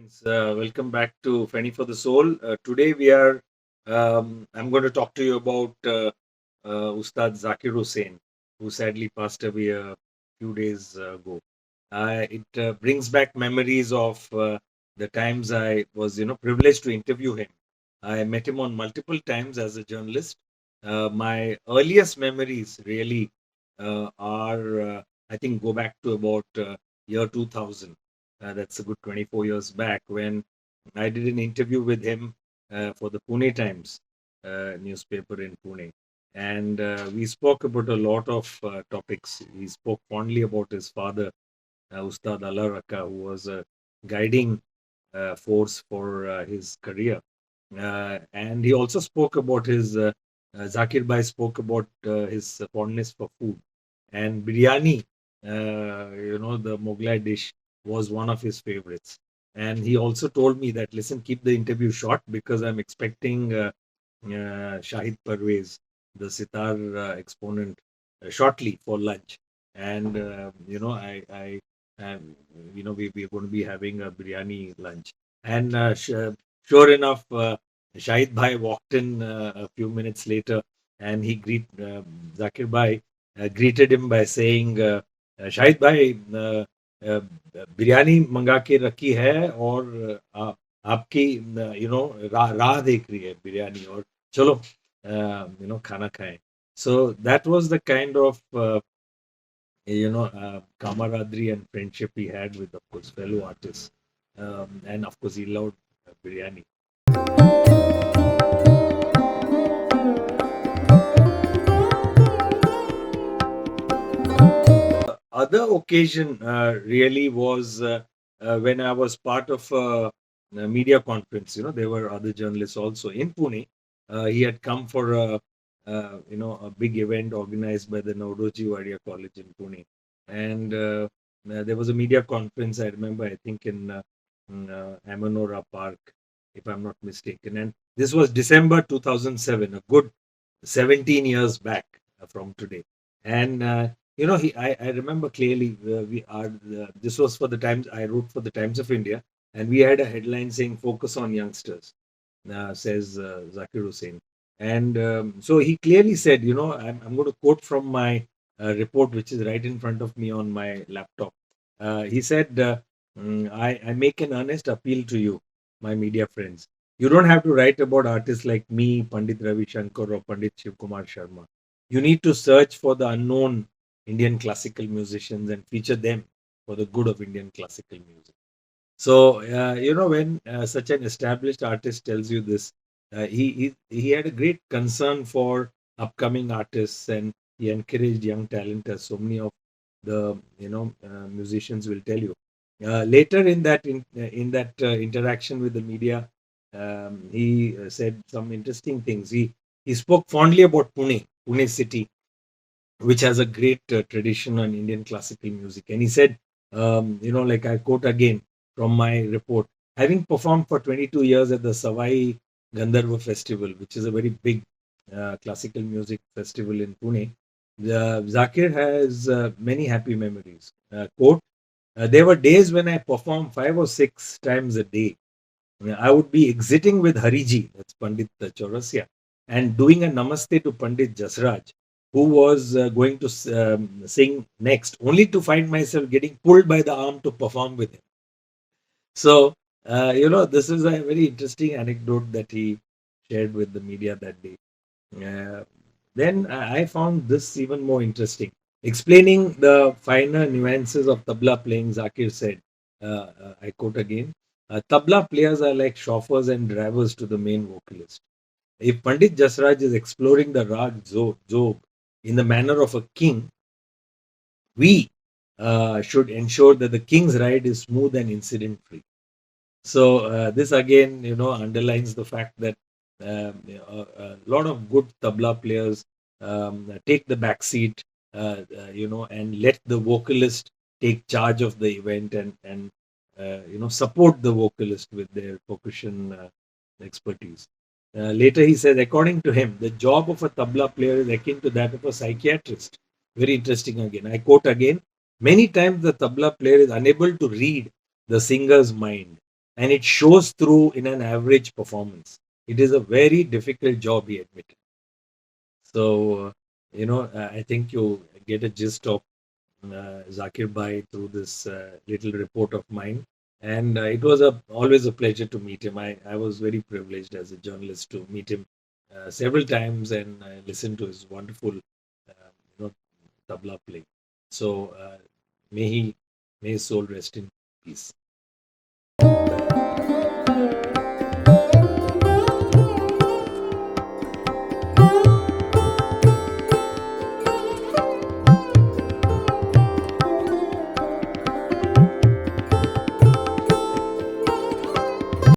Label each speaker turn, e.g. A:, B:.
A: friends. Welcome back to Fanny for the Soul. Today I'm going to talk to you about Ustad Zakir Hussain, who sadly passed away a few days ago. It brings back memories of the times I was, privileged to interview him. I met him on multiple times as a journalist. My earliest memories really I think, go back to about year 2000. That's a good 24 years back when I did an interview with him for the Pune Times newspaper in Pune. And we spoke about a lot of topics. He spoke fondly about his father, Ustad Allah Raka, who was a guiding force for his career. And he also spoke about Zakir Bhai spoke about his fondness for food. And biryani, the Mughlai dish, was one of his favorites. And he also told me that, listen, keep the interview short because I'm expecting Shahid Parvez, the sitar exponent, shortly for lunch. And, we're going to be having a biryani lunch. And sure enough, Shahid Bhai walked in a few minutes later and Zakir Bhai greeted him by saying, Shahid भाई बिरयानी मंगा के रखी है और आपकी राह देख रही है बिरयानी और चलो खाना खाएं. So that was the kind of camaraderie and friendship he had with, of course, fellow artists, and of course he loved biryani. Other occasion really was when I was part of a media conference. There were other journalists also in Pune. He had come for a big event organized by the Nauroji Wadia College in Pune, and there was a media conference. I remember, I think in Amanora Park, if I'm not mistaken, and this was December 2007, a good 17 years back from today, and I remember clearly. This was for the Times. I wrote for the Times of India, and we had a headline saying "Focus on youngsters," says Zakir Hussain. And so he clearly said, I'm going to quote from my report, which is right in front of me on my laptop. He said, I make an earnest appeal to you, my media friends. You don't have to write about artists like me, Pandit Ravi Shankar, or Pandit Shiv Kumar Sharma. You need to search for the unknown Indian classical musicians and feature them for the good of Indian classical music. So, when such an established artist tells you this, he had a great concern for upcoming artists, and he encouraged young talent, as so many of the musicians will tell you. Later in that interaction with the media, he said some interesting things. He spoke fondly about Pune city, which has a great tradition on Indian classical music. And he said, like I quote again from my report, having performed for 22 years at the Savai Gandharva Festival, which is a very big classical music festival in Pune, Zakir has many happy memories. Quote, there were days when I performed 5 or 6 times a day. I would be exiting with Hariji, that's Pandit Chaurasya, and doing a namaste to Pandit Jasraj, who was going to sing next, only to find myself getting pulled by the arm to perform with him. So, this is a very interesting anecdote that he shared with the media that day. Uh, then I found this even more interesting. Explaining the finer nuances of tabla playing, Zakir said, I quote again, tabla players are like chauffeurs and drivers to the main vocalist. If Pandit Jasraj is exploring the rag zog in the manner of a king, we should ensure that the king's ride is smooth and incident free. So this again, underlines the fact that a lot of good tabla players take the back seat, and let the vocalist take charge of the event and support the vocalist with their percussion expertise. Later, he says, according to him, the job of a tabla player is akin to that of a psychiatrist. Very interesting again. I quote again, many times the tabla player is unable to read the singer's mind. and it shows through in an average performance. It is a very difficult job, he admitted. So, I think you get a gist of Zakir Bhai through this little report of mine. And it was always a pleasure to meet him. I was very privileged as a journalist to meet him several times and listen to his wonderful, tabla play. So may he, may his soul rest in peace.